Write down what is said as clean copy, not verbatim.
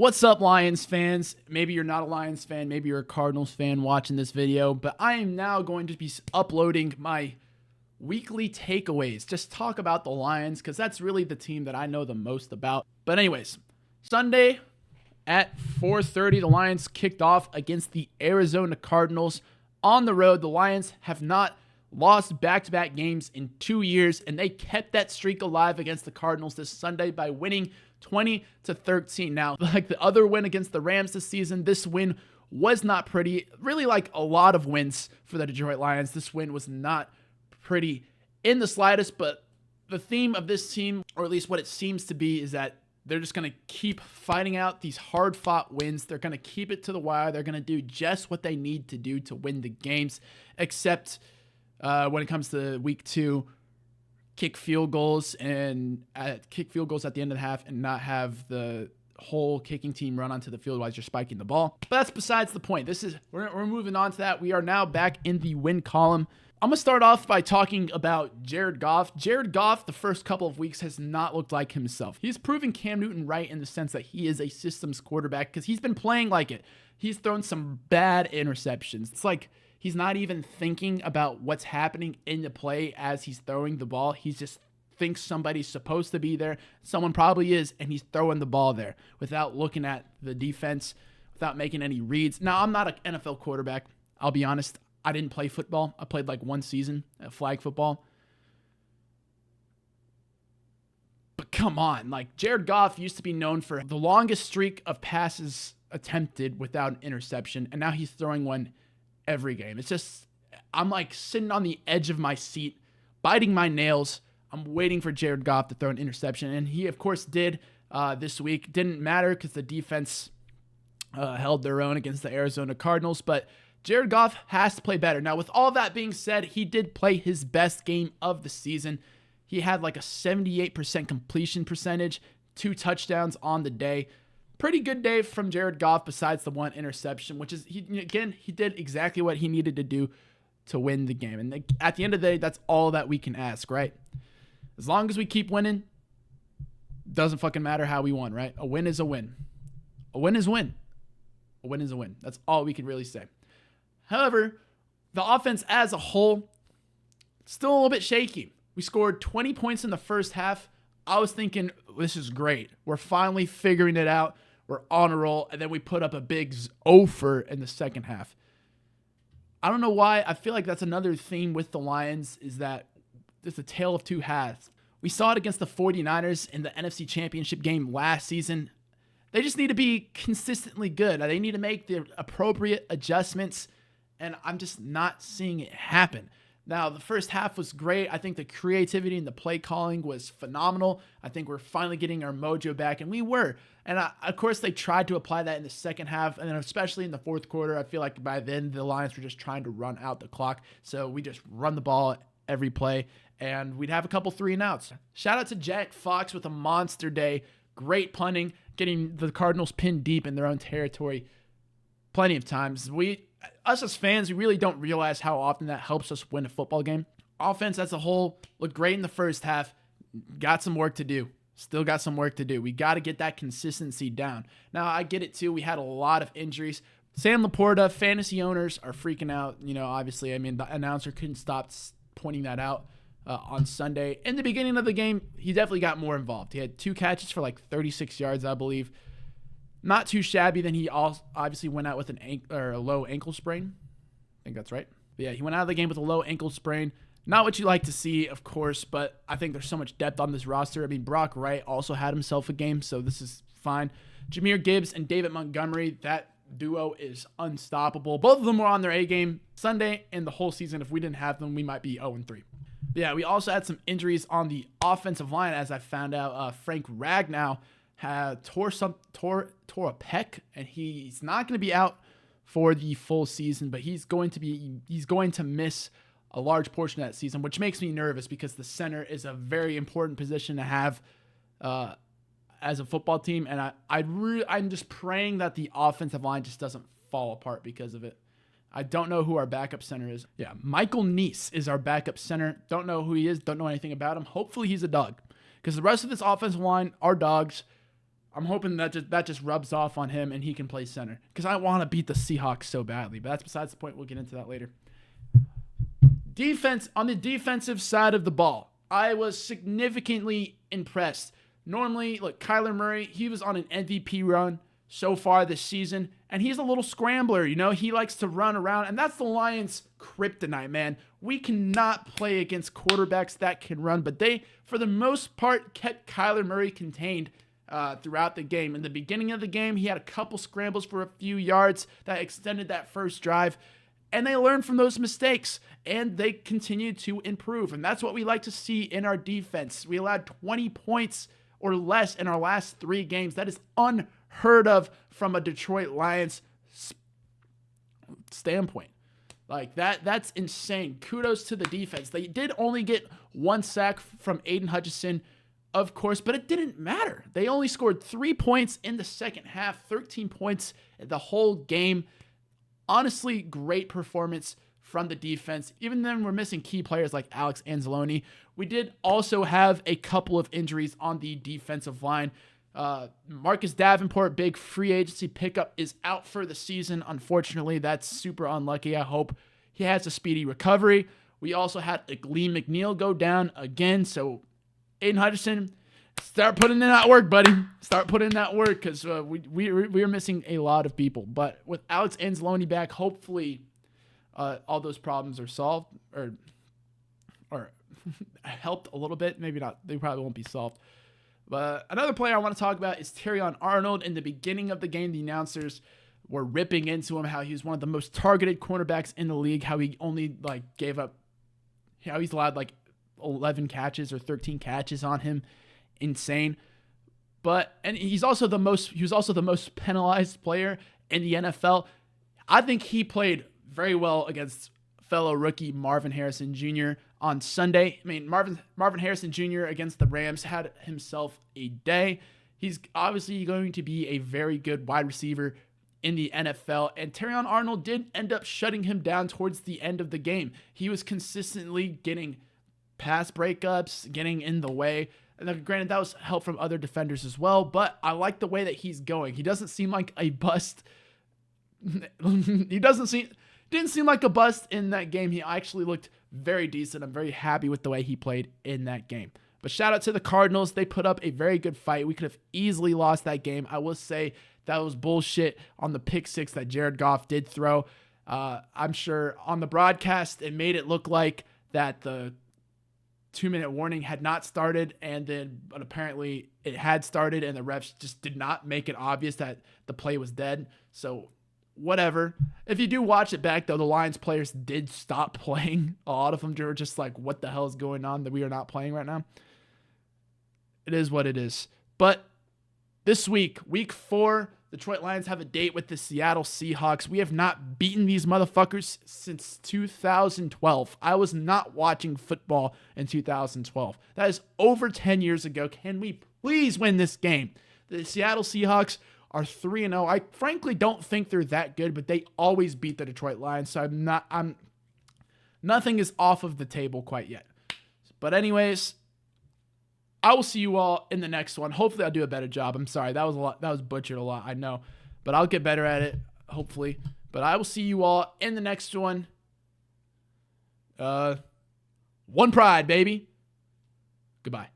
What's up, Lions fans? Maybe you're not a Lions fan, maybe you're a Cardinals fan watching this video, but I am now going to be uploading my weekly takeaways. Just talk about the Lions because that's really the team that I know the most about. But anyways, Sunday at 4:30, the Lions kicked off against the Arizona Cardinals on the road. The Lions have not lost back-to-back games in 2 years, and they kept that streak alive against the Cardinals this Sunday by winning 20-13. Now, like the other win against the Rams this season, this win was not pretty. Really, like a lot of wins for the Detroit Lions, this win was not pretty in the slightest, but the theme of this team, or at least what it seems to be, is that they're just going to keep fighting out these hard-fought wins. They're going to keep it to the wire. They're going to do just what they need to do to win the games, except when it comes to week 2, kick field goals at the end of the half and not have the whole kicking team run onto the field while you're spiking the ball. But that's besides the point. We're moving on to that. We are now back in the win column. I'm going to start off by talking about Jared Goff. Jared Goff, the first couple of weeks, has not looked like himself. He's proven Cam Newton right in the sense that he is a systems quarterback because he's been playing like it. He's thrown some bad interceptions. It's like he's not even thinking about what's happening in the play as he's throwing the ball. He just thinks somebody's supposed to be there. Someone probably is, and he's throwing the ball there without looking at the defense, without making any reads. Now, I'm not an NFL quarterback. I'll be honest. I didn't play football. I played like one season at flag football. But come on, like Jared Goff used to be known for the longest streak of passes attempted without an interception, and now he's throwing one every game. It's just, I'm like sitting on the edge of my seat, biting my nails. I'm waiting for Jared Goff to throw an interception, and he, of course, did this week. Didn't matter because the defense held their own against the Arizona Cardinals, but Jared Goff has to play better. Now, with all that being said, he did play his best game of the season. He had like a 78% completion percentage, 2 touchdowns on the day. Pretty good day from Jared Goff besides the one interception, which is, he did exactly what he needed to do to win the game. And at the end of the day, that's all that we can ask, right? As long as we keep winning, doesn't fucking matter how we won, right? A win is a win. A win is a win. A win is a win. That's all we can really say. However, the offense as a whole, still a little bit shaky. We scored 20 points in the first half. I was thinking, this is great. We're finally figuring it out. We're on a roll. And then we put up a big offer in the second half. I don't know why. I feel like that's another theme with the Lions, is that it's a tale of two halves. We saw it against the 49ers in the NFC Championship game last season. They just need to be consistently good. They need to make the appropriate adjustments, and I'm just not seeing it happen. Now, the first half was great. I think the creativity and the play calling was phenomenal. I think we're finally getting our mojo back, and we were. And of course, they tried to apply that in the second half, and then especially in the fourth quarter. I feel like by then the Lions were just trying to run out the clock. So we just run the ball every play, and we'd have a couple 3-and-outs. Shout out to Jack Fox with a monster day. Great punting, getting the Cardinals pinned deep in their own territory plenty of times. Us as fans, we really don't realize how often that helps us win a football game. Offense as a whole looked great in the first half. Got some work to do. Still got some work to do. We got to get that consistency down. Now, I get it too. We had a lot of injuries. Sam Laporta, fantasy owners are freaking out. You know, obviously, I mean, the announcer couldn't stop pointing that out on Sunday. In the beginning of the game, he definitely got more involved. He had 2 catches for like 36 yards, I believe. Not too shabby. Then he obviously went out with a low ankle sprain. I think that's right. But yeah, he went out of the game with a low ankle sprain. Not what you like to see, of course, but I think there's so much depth on this roster. I mean, Brock Wright also had himself a game, so this is fine. Jameer Gibbs and David Montgomery, that duo is unstoppable. Both of them were on their A game Sunday and the whole season. If we didn't have them, we might be 0-3. Yeah, we also had some injuries on the offensive line, as I found out. Frank Ragnow had tore a pec, and he's not going to be out for the full season, but he's going to miss a large portion of that season, which makes me nervous because the center is a very important position to have as a football team, and I'm just praying that the offensive line just doesn't fall apart because of it. I don't know who our backup center is. Yeah, Michael Neese is our backup center. Don't know who he is. Don't know anything about him. Hopefully he's a dog, because the rest of this offensive line are dogs. I'm hoping that just rubs off on him and he can play center because I want to beat the Seahawks so badly. But that's besides the point. We'll get into that later. Defense, on the defensive side of the ball, I was significantly impressed. Normally, look, Kyler Murray, he was on an MVP run so far this season, and he's a little scrambler, you know? He likes to run around, and that's the Lions' kryptonite, man. We cannot play against quarterbacks that can run, but they, for the most part, kept Kyler Murray contained throughout the game. In the beginning of the game, he had a couple scrambles for a few yards that extended that first drive, and they learned from those mistakes, and they continued to improve, and that's what we like to see in our defense. We allowed 20 points or less in our last 3 games. That is unheard of from a Detroit Lions standpoint. Like, that's insane. Kudos to the defense. They did only get 1 sack from Aiden Hutchinson, of course, but it didn't matter. They only scored 3 points in the second half, 13 points the whole game. Honestly, great performance from the defense. Even then, we're missing key players like Alex Anzalone. We did also have a couple of injuries on the defensive line. Marcus Davenport, big free agency pickup, is out for the season. Unfortunately, that's super unlucky. I hope he has a speedy recovery. We also had Lee McNeil go down again. So, Aiden Hutchinson, start putting in that work, buddy. Start putting in that work because we're missing a lot of people. But with Alex Anzalone back, hopefully all those problems are solved or helped a little bit. Maybe not. They probably won't be solved. But another player I want to talk about is Terrion Arnold. In the beginning of the game, the announcers were ripping into him, how he was one of the most targeted cornerbacks in the league, how he only how he's allowed 11 catches or 13 catches on him. Insane. And he was also the most penalized player in the NFL. I think he played very well against fellow rookie Marvin Harrison Jr. on Sunday. I mean, Marvin Harrison Jr. against the Rams had himself a day. He's obviously going to be a very good wide receiver in the NFL, and Terrion Arnold did end up shutting him down towards the end of the game. He was consistently getting pass breakups, getting in the way. And granted, that was help from other defenders as well, but I like the way that he's going. He doesn't seem like a bust. Didn't seem like a bust in that game. He actually looked very decent. I'm very happy with the way he played in that game. But shout out to the Cardinals. They put up a very good fight. We could have easily lost that game. I will say that was bullshit on the pick 6 that Jared Goff did throw. I'm sure on the broadcast it made it look like that the 2-minute warning had not started, but apparently it had started, and the refs just did not make it obvious that the play was dead. So whatever. If you do watch it back, though, the Lions players did stop playing. A lot of them were just like, what the hell is going on that we are not playing right now? It is what it is. But this week 4, the Detroit Lions have a date with the Seattle Seahawks. We have not beaten these motherfuckers since 2012. I was not watching football in 2012. That is over 10 years ago. Can we please win this game? The Seattle Seahawks are 3-0. I frankly don't think they're that good, but they always beat the Detroit Lions, so nothing is off of the table quite yet. But anyways, I will see you all in the next one. Hopefully I'll do a better job. I'm sorry. That was butchered a lot, I know. But I'll get better at it, hopefully. But I will see you all in the next one. One pride, baby. Goodbye.